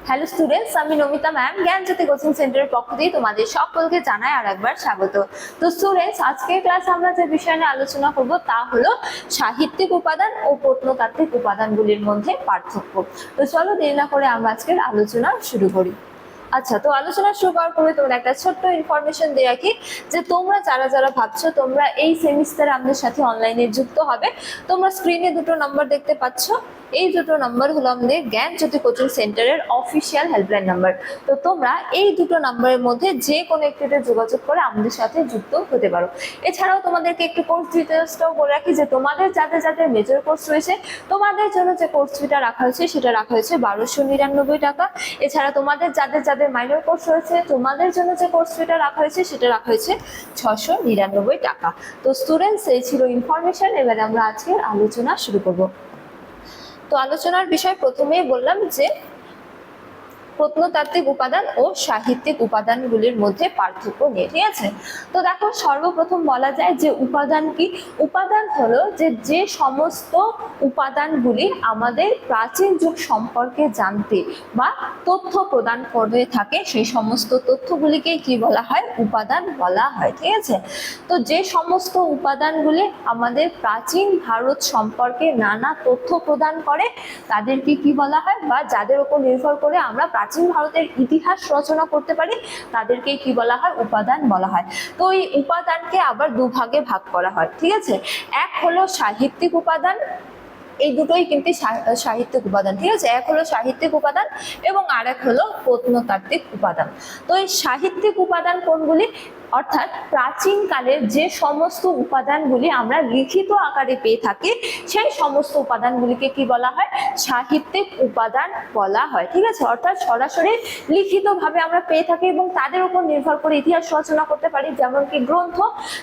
Hello students, আমি Namita ma'am জ্ঞানজ্যোতি coaching সেন্টারের পক্ষ দিয়ে তোমাদের সকলকে জানাই আর একবার স্বাগত। তো স্টুডেন্টস, আজকের ক্লাসে আমরা যে বিষয় নিয়ে আলোচনা করব তা হলো সাহিত্যিক উপাদান ও প্রত্নতাত্ত্বিক উপাদানগুলির মধ্যে পার্থক্য। তো চলো দেরি না করে আমরা আজকের আলোচনা শুরু করি। আচ্ছা, তো আলোচনা শুরু করার পরে তোমরা একটা ছোট্ট ইনফরমেশন দিয়ে রাখি যে তোমরা যারা ভাবছো তোমরা এই সেমিস্টারে আমাদের সাথে অনলাইনে যুক্ত হবে, তোমরা স্ক্রিনে দুটো নাম্বার দেখতে পাচ্ছ। এই দুটো নাম্বার হলো আমাদের জ্ঞানজ্যোতি কোচিং সেন্টারের অফিসিয়াল হেল্পলাইন নাম্বার। তো তোমরা এই দুটো নাম্বারের মধ্যে যে কোনো একটিতে যোগাযোগ করে আমাদের সাথে যুক্ত হতে পারো। এছাড়াও তোমাদেরকে একটু কোর্স ডিটেলসটাও বলে রাখি যে তোমাদের যাদের মেজর কোর্স রয়েছে তোমাদের জন্য যে কোর্স ফিটা রাখা হয়েছে সেটা রাখা হয়েছে 1299 টাকা। এছাড়া তোমাদের যাদের মাইনর কোর্স রয়েছে তোমাদের জন্য যে কোর্স ফিটা রাখা হয়েছে সেটা রাখা হয়েছে 699 টাকা। তো স্টুডেন্টস, এই ছিল ইনফরমেশন। এবারে আমরা আজকের আলোচনা শুরু করব। তো আলোচনার বিষয় প্রথমেই বললাম যে প্রত্নতাত্ত্বিক উপাদান ও সাহিত্যিক উপাদানগুলির মধ্যে পার্থক্য নিয়ে, ঠিক আছে। তো দেখো, সর্বপ্রথম বলা যায় যে উপাদান কি। উপাদান হলো যে সমস্ত উপাদানগুলি আমাদের প্রাচীন যুগ সম্পর্কে জানতে বা তথ্য প্রদান করে থাকে, সেই সমস্ত তথ্যগুলিকে কি বলা হয়? উপাদান বলা হয়, ঠিক আছে। তো যে সমস্ত উপাদানগুলি আমাদের প্রাচীন ভারত সম্পর্কে নানা তথ্য প্রদান করে তাদেরকে কি বলা হয়, বা যাদের উপর নির্ভর করে আমরা প্রাচীন ভারতের ইতিহাস রচনা করতে পারি তাদেরকে কি বলা হয়? উপাদান বলা হয়। তো এই উপাদানকে আবার দুভাগে ভাগ করা হয়, ঠিক আছে। এক হলো সাহিত্যিক উপাদান, এই দুটোই কিন্তু সাহিত্যিক উপাদান, ঠিক আছে। এক হলো সাহিত্যিক উপাদান এবং আরেক হলো প্রত্নতাত্ত্বিক উপাদান। তো এই সাহিত্যিক উপাদান কোনগুলি? অর্থাৎ প্রাচীনকালের যে সমস্ত উপাদানগুলি আমরা লিখিত আকারে পেয়ে থাকি সেই সমস্ত উপাদানগুলিকে কি বলা হয়? সাহিত্যিক উপাদান বলা হয়, ঠিক আছে। অর্থাৎ সরাসরি লিখিতভাবে আমরা পেয়ে থাকি এবং তাদের উপর নির্ভর করে ইতিহাস রচনা করতে পারি, যেমন কি গ্রন্থ।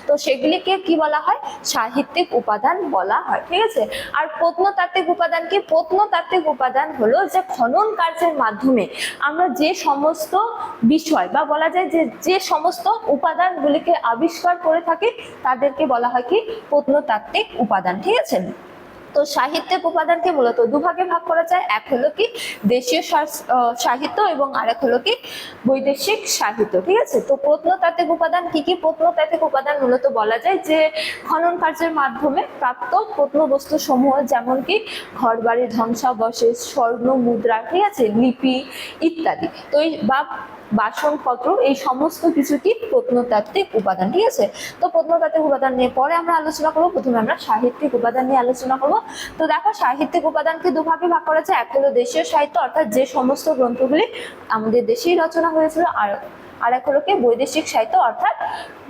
তো সেগুলিকে কি বলা হয়? সাহিত্যিক উপাদান বলা হয়, ঠিক আছে। আর প্রত্নতাত্ত্বিক উপাদান কি? প্রত্নতাত্ত্বিক উপাদান হলো যে খনন কার্যের মাধ্যমে আমরা যে সমস্ত বিষয় বা বলা যায় যে সমস্ত উপাদানগুলিকে আবিষ্কার করে থাকি তাদেরকে বলা হয় কি? প্রত্নতাত্ত্বিক উপাদান, ঠিক আছে। তো সাহিত্যিক উপাদানকে মূলত দুভাগে ভাগ করা যায়। এক হলো কি দেশীয় সাহিত্য এবং আরেক হলো কি বৈদেশিক সাহিত্য, ঠিক আছে। তো প্রত্নতাত্ত্বিক উপাদান কি কি? প্রত্নতাত্ত্বিক উপাদান মূলত বলা যায় যে খনন কার্যের মাধ্যমে প্রাপ্ত প্রত্নবস্তু সমূহ, যেমন কি ঘরবাড়ি ধ্বংসাবশেষ, স্বর্ণ মুদ্রা, ঠিক আছে, লিপি ইত্যাদি। তো এই বা বাসনপত্র, এই সমস্ত কিছু কি প্রত্নতাত্ত্বিক উপাদান, ঠিক আছে। তো প্রত্নতাত্ত্বিক উপাদান নিয়ে পরে আমরা আলোচনা করবো। প্রথমে আমরা সাহিত্যিক উপাদান নিয়ে আলোচনা করবো। তো দেখো, সাহিত্যিক উপাদানকে দুভাগে ভাগ করা যায়। এক হলো দেশীয় সাহিত্য, অর্থাৎ যে সমস্ত গ্রন্থগুলি আমাদের দেশেই রচনা হয়েছিল, আর এক হলো কি বৈদেশিক সাহিত্য, অর্থাৎ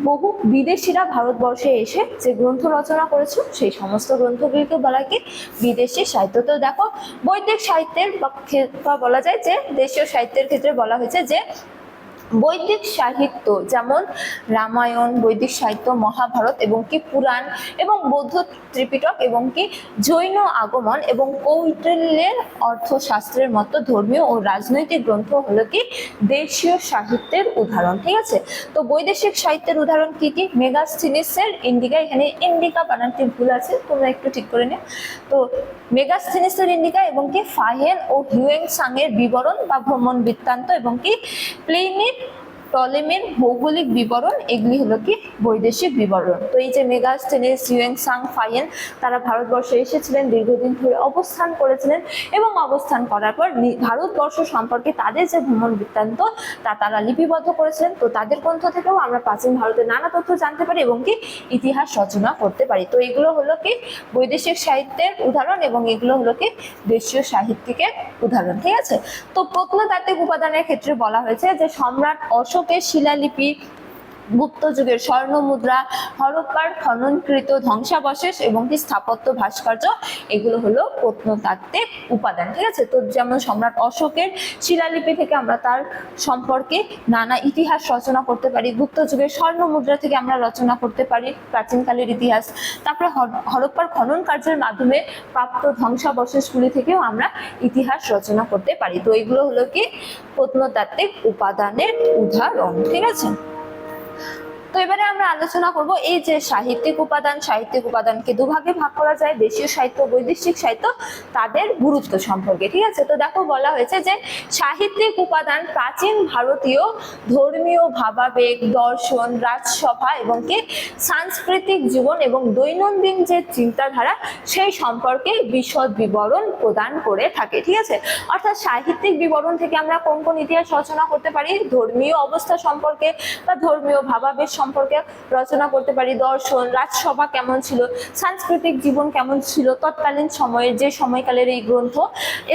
বহু বিদেশিরা ভারতবর্ষে এসে যে গ্রন্থ রচনা করেছিল সেই সমস্ত গ্রন্থগুলিকে বলা হয় কি বিদেশি সাহিত্য। তো দেখো, বৈদিক সাহিত্যের বা বলা যায় যে দেশীয় সাহিত্যের ক্ষেত্রে বলা হয়েছে যে বৈদিক সাহিত্য যেমন রামায়ণ, বৈদিক সাহিত্য, মহাভারত এবং কি পুরাণ এবং বৌদ্ধ ত্রিপিটক এবং কি জৈন আগমন এবং কৌটিল্যের অর্থশাস্ত্রের মতো ধর্মীয় ও রাজনৈতিক গ্রন্থ হলো কি দেশীয় সাহিত্যের উদাহরণ, ঠিক আছে। তো বৈদেশিক সাহিত্যের উদাহরণ কি কি? মেগাস্থিনিসের ইন্ডিকা, এখানে ইন্ডিকা বানানটি ভুল আছে, তোমরা একটু ঠিক করে নিও। তো মেগাস্থিনিসের ইন্ডিকা এবং কি ফাহিয়েন ও হিউয়েনসাং এর বিবরণ বা ভ্রমণ বৃত্তান্ত এবং কি প্লিনির টলেমির ভৌগোলিক বিবরণ, এগুলি হলো কি বৈদেশিক বিবরণ। তো এই যে মেগাস্থিনিস, হিউয়েনসাং, ফাহিয়েন তারা ভারতবর্ষে এসেছিলেন, দীর্ঘদিন ধরে অবস্থান করেছিলেন এবং অবস্থান করার পর ভারতবর্ষ সম্পর্কে তাদের যে ভ্রমণ বৃত্তান্ত তা তারা লিপিবদ্ধ করেছিলেন। তো তাদের গ্রন্থ থেকেও আমরা প্রাচীন ভারতের নানা তথ্য জানতে পারি এবং কি ইতিহাস রচনা করতে পারি। তো এগুলো হলো কি বৈদেশিক সাহিত্যের উদাহরণ এবং এগুলো হলো কি দেশীয় সাহিত্যিকের উদাহরণ, ঠিক আছে। তো প্রত্নতাত্ত্বিক উপাদানের ক্ষেত্রে বলা হয়েছে যে সম্রাট অশোকের শিলালিপি, গুপ্ত যুগের স্বর্ণ মুদ্রা, হরপ্পার খননকৃত ধ্বংসাবশেষ এবং কি স্থাপত্য ভাস্কর্য, এগুলো হলো প্রত্নতাত্ত্বিক উপাদান, ঠিক আছে। তো যেমন সম্রাট অশোকের শিলালিপি থেকে আমরা তার সম্পর্কে নানা ইতিহাস রচনা করতে পারি, গুপ্ত যুগের স্বর্ণ মুদ্রা থেকে আমরা রচনা করতে পারি প্রাচীনকালের ইতিহাস, তারপরে হরপ্পার খনন কার্যের মাধ্যমে প্রাপ্ত ধ্বংসাবশেষগুলি থেকেও আমরা ইতিহাস রচনা করতে পারি। তো এগুলো হলো কি প্রত্নতাত্ত্বিক উপাদানের উদাহরণ, ঠিক আছে। তো এবারে আমরা আলোচনা করব এই যে সাহিত্যিক উপাদানকে দুভাগে ভাগ করা যায়, দেশীয় সাহিত্য, বৈদেশিক সাহিত্য, তাদের গুরুত্ব সম্পর্কে। ঠিক আছে, তো দেখো বলা হয়েছে যে সাহিত্যিক উপাদান প্রাচীন ভারতীয় ধর্মীয় ভাবাবেগ, দর্শন, রাজসভা এবং কি সাংস্কৃতিক জীবন এবং দৈনন্দিন যে চিন্তাধারা সেই সম্পর্কে বিশদ বিবরণ প্রদান করে থাকে। ঠিক আছে, অর্থাৎ সাহিত্যিক বিবরণ থেকে আমরা কোন কোন ইতিহাস রচনা করতে পারি, ধর্মীয় অবস্থা সম্পর্কে বা ধর্মীয় ভাবাবেগ সম্পর্কে রচনা করতে পারি, দর্শন, রাজসভা কেমন ছিল, সাংস্কৃতিক জীবন কেমন ছিল তৎকালীন সময়ে, যে সময়কালের এই গ্রন্থ,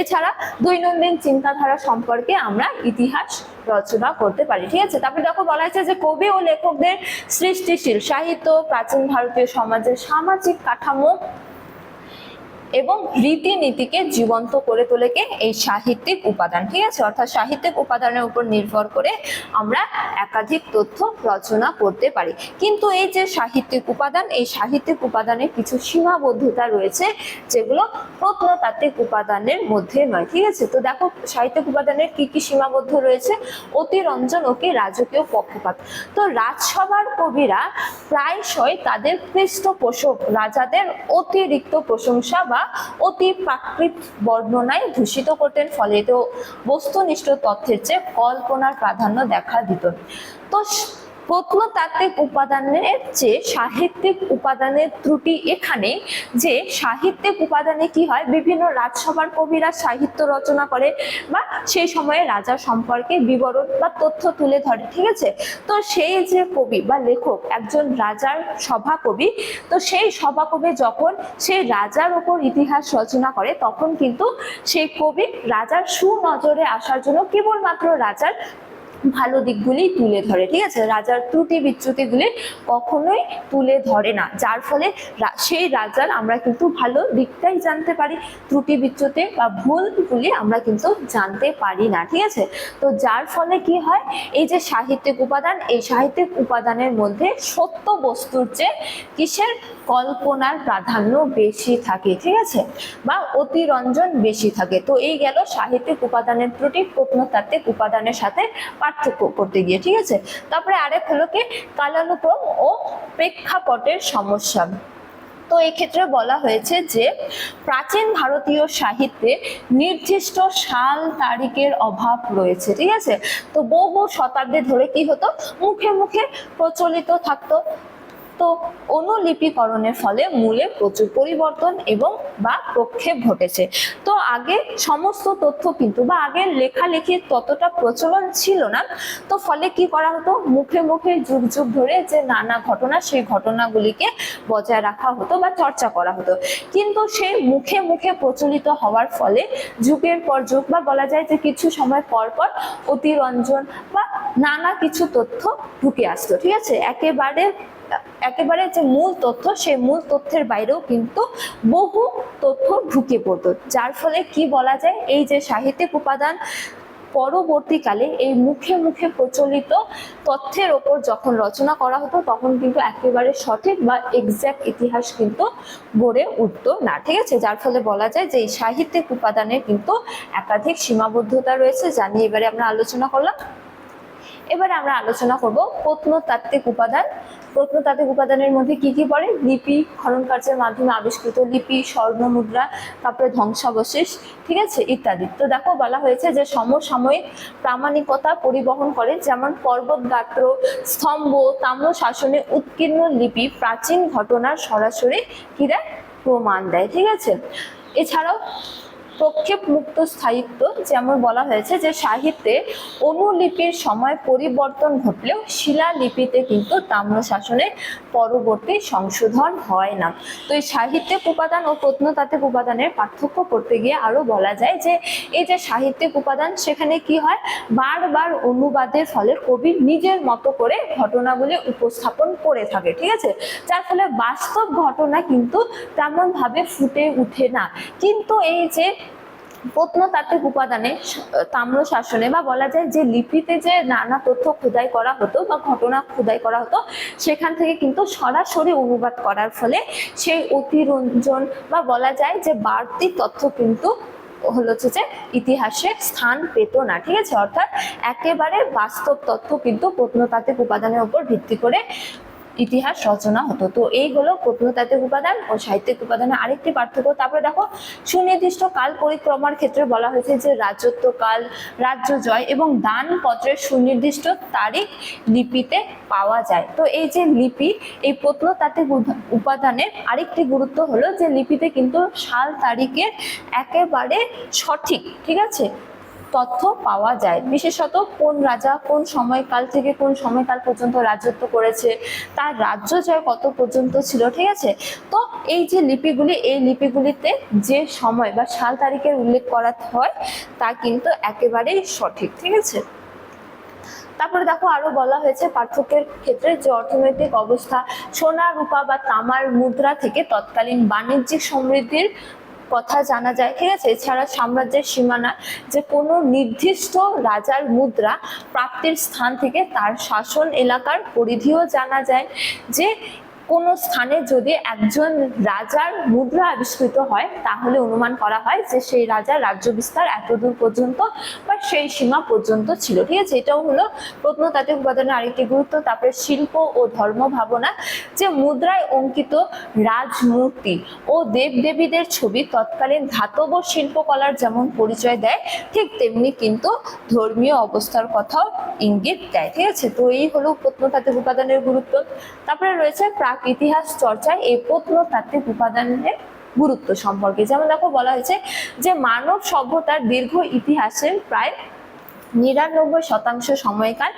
এছাড়া দৈনন্দিন চিন্তাধারা সম্পর্কে আমরা ইতিহাস রচনা করতে পারি। ঠিক আছে, তারপরে দেখো বলা হয়েছে যে কবি ও লেখকদের সৃষ্টিশীল সাহিত্য প্রাচীন ভারতীয় সমাজের সামাজিক কাঠামো এবং রীতিনীতিকে জীবন্ত করে তোলে কে এই সাহিত্যিক উপাদান। ঠিক আছে, অর্থাৎ সাহিত্যিক উপাদানের উপর নির্ভর করে আমরা একাধিক তথ্য রচনা করতে পারি। কিন্তু এই যে সাহিত্যিক উপাদান, এই সাহিত্যিক উপাদানের কিছু সীমাবদ্ধতা রয়েছে যেগুলো প্রত্নতাত্ত্বিক উপাদানের মধ্যে নয়। ঠিক আছে, তো দেখো সাহিত্যিক উপাদানের কি কি সীমাবদ্ধ রয়েছে। অতিরঞ্জন ও কি রাজকীয় পক্ষপাত। তো রাজসভার কবিরা প্রায়শই তাদের পৃষ্ঠপোষক রাজাদের অতিরিক্ত প্রশংসা বা অতি প্রাকৃত বর্ণনায় ভূষিত করতেন, ফলে তো বস্তুনিষ্ঠ তথ্যের চেয়ে কল্পনার প্রাধান্য দেখা দিত। তো প্রত্নতাত্ত্বিক উপাদানের চেয়ে সাহিত্যিক উপাদানের ত্রুটি এখানে যে সাহিত্যিক উপাদানে কি হয়, বিভিন্ন রাজসভার কবিরা সাহিত্য রচনা করে বা সেই সময়ে রাজা সম্পর্কে বিবরণ বা তথ্য তুলে ধরে। ঠিক আছে, তো সেই যে কবি বা লেখক একজন রাজার সভাকবি, তো সেই সভাকবি যখন সেই রাজার ওপর ইতিহাস রচনা করে তখন কিন্তু সেই কবি রাজার সুনজরে আসার জন্য কেবলমাত্র রাজার ভালো দিকগুলি তুলে ধরে। ঠিক আছে, রাজার ত্রুটি বিচ্যুতিগুলি কখনোই তুলে ধরে না, যার ফলে সেই রাজার আমরা কিন্তু ভালো দিকটাই জানতে পারি, ত্রুটি বিচ্যুতি বা ভুলগুলি আমরা কিন্তু জানতে পারি না। ঠিক আছে, তো যার ফলে কি হয়, এই যে সাহিত্যিক উপাদান, এই সাহিত্যিক উপাদানের মধ্যে সত্য বস্তুর চেয়ে কিসের কল্পনার প্রাধান্য বেশি থাকে। ঠিক আছে, বা অতিরঞ্জন বেশি থাকে। তো এই গেল সাহিত্যিক উপাদানের ত্রুটি প্রত্নতাত্ত্বিক উপাদানের সাথে পার্থক্য করতে গিয়ে। ঠিক আছে, তারপরে আরেক হলো কি কালানুক্রম ও প্রেক্ষাপটের সমস্যা। তো এই ক্ষেত্রে বলা হয়েছে যে প্রাচীন ভারতীয় সাহিত্যে নির্দিষ্ট সাল তারিখের অভাব রয়েছে। ঠিক আছে, তো বহু শতাব্দী ধরে কি হতো, মুখে মুখে প্রচলিত থাকতো। তো অনুলিপিকরণের ফলে মূলে প্রচুর পরিবর্তন এবং বা প্রক্ষেপ ঘটেছে। তো আগে সমস্ত তথ্য কিন্তু বা আগের লেখালেখির ততটা প্রচলন ছিল না, তো ফলে কি করা হতো, মুখে মুখে যুগ যুগ ধরে যে নানা ঘটনা, সেই ঘটনাগুলিকে বজায় রাখা হতো বা চর্চা করা হতো। কিন্তু সেই মুখে মুখে প্রচলিত হওয়ার ফলে যুগের পর যুগ বা বলা যায় যে কিছু সময় পর পর অতিরঞ্জন বা নানা কিছু তথ্য ঢুকে আসতো। ঠিক আছে, একেবারে যে মূল তথ্য, সেই মূল তথ্যের বাইরেও কিন্তু বহু তথ্য ঢুকে পড়তো, যার ফলে কি বলা যায়, এই যে সাহিত্যিক উপাদান পরবর্তীকালে এই মুখে মুখে প্রচলিত তথ্যের ওপর যখন রচনা করা হতো তখন কিন্তু একেবারে সঠিক বা এক্সাক্ট ইতিহাস কিন্তু গড়ে উঠতো না। ঠিক আছে, যার ফলে বলা যায় যে এই সাহিত্যিক উপাদানের কিন্তু একাধিক সীমাবদ্ধতা রয়েছে, যা নিয়ে এবারে আমরা আলোচনা করলাম। এবারে আমরা আলোচনা করব প্রত্নতাত্ত্বিক উপাদান। প্রত্নতাত্ত্বিক উপাদানের মধ্যে কি কি পড়ে, লিপি, খনন কার্যের মাধ্যমে আবিষ্কৃত লিপি, স্বর্ণ মুদ্রা, তারপরে ধ্বংসাবশেষ, ঠিক আছে, ইত্যাদি। তো দেখো বলা হয়েছে যে সমসাময়িক প্রামাণিকতা পরিবহন করে, যেমন পর্বত গাত্র, স্তম্ভ, তাম্র শাসনে উৎকীর্ণ লিপি প্রাচীন ঘটনার সরাসরি কি দেয়, প্রমাণ দেয়। ঠিক আছে, এছাড়াও প্রক্ষেপ মুক্ত স্থায়িত্ব, যেমন বলা হয়েছে যে সাহিত্যে অনুলিপির সময় পরিবর্তন ঘটলেও শিলালিপিতে কিন্তু তাম্র শাসনের পরবর্তী সংশোধন হয় না। তো এই সাহিত্যিক উপাদান ও প্রত্নতাত্ত্বিক উপাদানের পার্থক্য করতে গিয়ে আরো বলা যায় যে এই যে সাহিত্যিক উপাদান, সেখানে কি হয়, বারবার অনুবাদের ফলে কবি নিজের মতো করে ঘটনাগুলি উপস্থাপন করে থাকে। ঠিক আছে, যার ফলে বাস্তব ঘটনা কিন্তু তেমন ভাবে ফুটে উঠে না। কিন্তু এই যে প্রত্নতাত্ত্বিক উপাদানে তাম্র শাসনে বা বলা যায় যে লিপিতে যে নানা তথ্য খোদাই করা হতো বা ঘটনা খোদাই করা হতো, সেখান থেকে কিন্তু সরাসরি অনুবাদ করার ফলে সেই অতিরঞ্জন বা বলা যায় যে বাড়তি তথ্য কিন্তু হচ্ছে যে ইতিহাসে স্থান পেত না, ঠিক আছে। অর্থাৎ একেবারে বাস্তব তথ্য কিন্তু প্রত্নতাত্ত্বিক উপাদানের উপর ভিত্তি করে ইতিহাস রচনা হতো। তো এই হলো প্রত্নতাত্ত্বিক উপাদান ও সাহিত্যিক উপাদানের আরেকটি পার্থক্য। তারপরে দেখো সুনির্দিষ্ট কাল পরিক্রমার ক্ষেত্রে বলা হয়েছে যে রাজত্বকাল, রাজ্য জয় এবং দানপত্রের সুনির্দিষ্ট তারিখ লিপিতে পাওয়া যায়। তো এই যে লিপি, এই প্রত্নতাত্ত্বিক উপাদানের আরেকটি গুরুত্ব হলো যে লিপিতে কিন্তু সাল তারিখের একেবারে সঠিক, ঠিক আছে, তথ্য পাওয়া যায়। বিশেষত কোন রাজা কোন সময়কাল থেকে কোন সময়কাল পর্যন্ত রাজত্ব করেছে, তার রাজ্য জয় কত পর্যন্ত ছিল, ঠিক আছে। তো এই যে লিপিগুলি, এই লিপিগুলিতে যে সময় বা সাল তারিখের উল্লেখ করা হয় তা কিন্তু একেবারেই সঠিক, ঠিক আছে। তারপরে দেখো আরো বলা হয়েছে পার্থক্যের ক্ষেত্রে যে অর্থনৈতিক অবস্থা, সোনা রূপা বা তামার মুদ্রা থেকে তৎকালীন বাণিজ্যিক সমৃদ্ধির কথা জানা যায়, ঠিক আছে। এছাড়া সাম্রাজ্যের সীমানা, যে কোনো নির্দিষ্ট রাজার মুদ্রা প্রাপ্তির স্থান থেকে তার শাসন এলাকার পরিধিও জানা যায়। যে কোনো স্থানে যদি একজন রাজার মুদ্রা আবিষ্কৃত হয় তাহলে অনুমান করা হয় যে সেই রাজার রাজ্য বিস্তার এতদূর পর্যন্ত বা সেই সীমা পর্যন্ত ছিল, ঠিক আছে। এটাও হলো প্রত্নতাত্ত্বিক উপাদানের আরেকটি গুরুত্ব। তারপরে শিল্প ও ধর্ম ভাবনা, যে মুদ্রায় অঙ্কিত রাজমূর্তি ও দেবদেবীদের ছবি তৎকালীন ধাতব শিল্পকলার যেমন পরিচয় দেয়, ঠিক তেমনি কিন্তু ধর্মীয় অবস্থার কথাও ইঙ্গিত দেয়, ঠিক আছে। তো এই হলো প্রত্নতাত্ত্বিক উপাদানের গুরুত্ব। তারপরে রয়েছে প্রাক ইতিহাস চর্চায় এই প্রত্নতাত্ত্বিক উপাদানের গুরুত্ব সম্পর্কে। যেমন দেখো বলা হয়েছে যে মানব সভ্যতার দীর্ঘ ইতিহাসের প্রায় 99% সময়কাল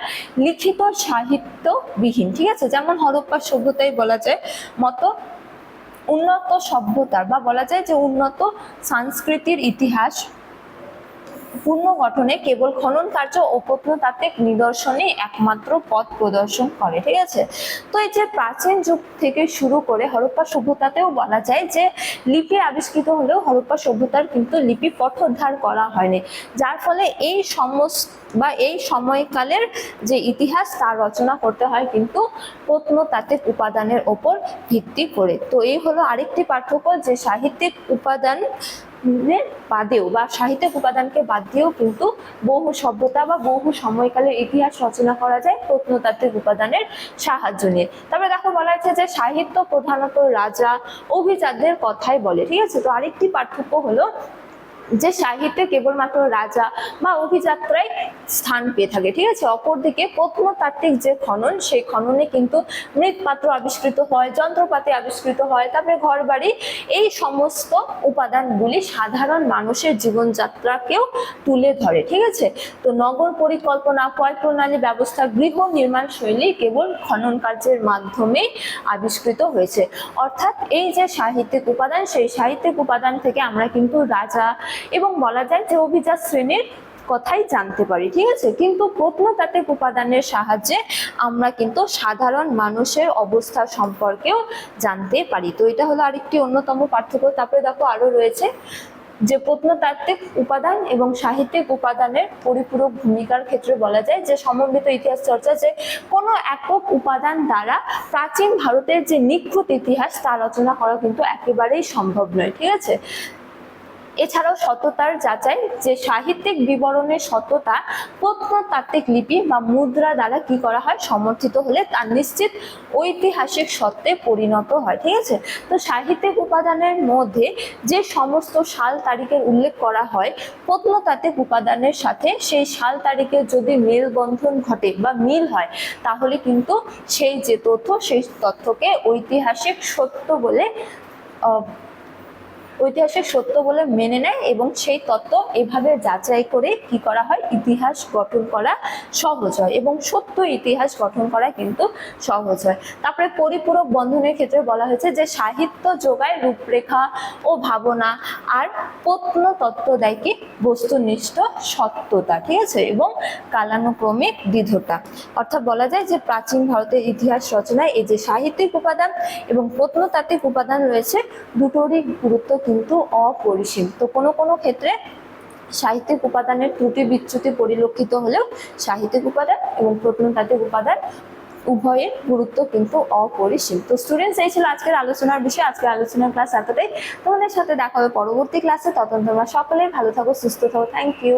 লিখিত সাহিত্য বিহীন, ঠিক আছে। যেমন হরপ্পা সভ্যতাই বলা যায় মতো উন্নত সভ্যতার বা বলা যায় যে উন্নত সংস্কৃতির ইতিহাস পুনর্গঠনে কেবল খনন কার্য ও প্রত্নতাত্ত্বিক নিদর্শনই একমাত্র পথ প্রদর্শন করে, ঠিক আছে। তো এই যে প্রাচীন যুগ থেকে শুরু করে হরপ্পা সভ্যতাতেও বলা যায় যে লিপি আবিষ্কৃত হলেও হরপ্পা সভ্যতার কিন্তু লিপি পঠোদ্ধার করা হয়নি, যার ফলে এই সমস্ত বা এই সময়কালের যে ইতিহাস তা রচনা করতে হয় কিন্তু প্রত্নতাত্ত্বিক উপাদানের ওপর ভিত্তি করে। তো এই হলো আরেকটি পার্থক্য, যে সাহিত্যিক উপাদান বাদেও বা সাহিত্যিক উপাদানকে বাদ দিয়েও কিন্তু বহু সভ্যতা বা বহু সময়কালের ইতিহাস রচনা করা যায় প্রত্নতাত্ত্বিক উপাদানের সাহায্য নিয়ে। তারপরে দেখো বলা হয়েছে যে সাহিত্য প্রধানত রাজা অভিজাতদের কথাই বলে, ঠিক আছে। তো আরেকটি পার্থক্য হলো যে সাহিত্যে কেবলমাত্র রাজা বা অভিযাত্রাই স্থান পেয়ে থাকে, ঠিক আছে। অপরদিকে প্রত্নতাত্ত্বিক যে খনন, সেই খননে কিন্তু মৃৎপাত্র আবিষ্কৃত হয়, যন্ত্রপাতি আবিষ্কৃত হয়, তারপরে ঘর বাড়ি, এই সমস্ত উপাদানগুলি সাধারণ মানুষের জীবনযাত্রাকেও তুলে ধরে, ঠিক আছে। তো নগর পরিকল্পনা, পয় প্রণালী ব্যবস্থা, গৃহ নির্মাণ শৈলী কেবল খনন কার্যের মাধ্যমে আবিষ্কৃত হয়েছে। অর্থাৎ এই যে সাহিত্যিক উপাদান, সেই সাহিত্যিক উপাদান থেকে আমরা কিন্তু রাজা এবং বলা যায় যে অভিজাত শ্রেণীর কথাই জানতে পারি, ঠিক আছে। কিন্তু প্রত্নতাত্ত্বিক উপাদানের সাহায্যে আমরা কিন্তু সাধারণ মানুষের অবস্থা সম্পর্কেও জানতে পারি। তো এটা হলো আরেকটি অন্যতম পার্থক্য। তারপরে দেখো আরো রয়েছে যে প্রত্নতাত্ত্বিক উপাদান এবং সাহিত্যিক উপাদানের পরিপূরক ভূমিকার ক্ষেত্রে বলা যায় যে সমন্বিত ইতিহাস চর্চা, যে কোনো একক উপাদান দ্বারা প্রাচীন ভারতের যে নিখুঁত ইতিহাস তা রচনা করা কিন্তু একেবারেই সম্ভব নয়, ঠিক আছে। এছাড়াও সততার যাচাই, যে সাহিত্যিক বিবরণের সততা প্রত্নতাত্ত্বিক লিপি বা মুদ্রা দ্বারা কি করা হয়, সমর্থিত হলে তা নিশ্চিত ঐতিহাসিক সত্যে পরিণত হয়, ঠিক আছে। তো সাহিত্যিক উপাদানের মধ্যে যে সমস্ত সাল তারিখের উল্লেখ করা হয়, প্রত্নতাত্ত্বিক উপাদানের সাথে সেই সাল তারিখের যদি মেলবন্ধন ঘটে বা মিল হয়, তাহলে কিন্তু সেই যে তথ্য, সেই তথ্যকে ঐতিহাসিক সত্য বলে মেনে নেয় এবং সেই তত্ত্ব এভাবে যাচাই করে কি করা হয়, ইতিহাস গঠন করা সহজ হয় এবং সত্য ইতিহাস গঠন করা কিন্তু সহজ হয়। তারপরে পরিপূরক বন্ধনের ক্ষেত্রে বলা হয়েছে যে সাহিত্য যোগায় রূপরেখা ও ভাবনা, আর প্রত্নতত্ত্ব দেয় কি বস্তুনিষ্ঠ সত্যতা, ঠিক আছে, এবং কালানুক্রমিক দৃঢ়তা। অর্থাৎ বলা যায় যে প্রাচীন ভারতের ইতিহাস রচনায় এই যে সাহিত্যিক উপাদান এবং প্রত্নতাত্ত্বিক উপাদান রয়েছে, দুটোরই গুরুত্ব কিন্তু অপরিসীম। তো কোনো কোনো ক্ষেত্রে সাহিত্যিক উপাদানের ত্রুটি বিচ্যুতি পরিলক্ষিত হলেও সাহিত্যিক উপাদান এবং প্রত্নতাত্ত্বিক উপাদান উভয়ের গুরুত্ব কিন্তু অপরিসীম। তো স্টুডেন্টস, এই ছিল আজকের আলোচনার বিষয়। আজকের আলোচনার ক্লাস এতটাই। তোমাদের সাথে দেখা হবে পরবর্তী ক্লাসে। ততক্ষণ তোমরা সকলে ভালো থাকো, সুস্থ থাকো। Thank you.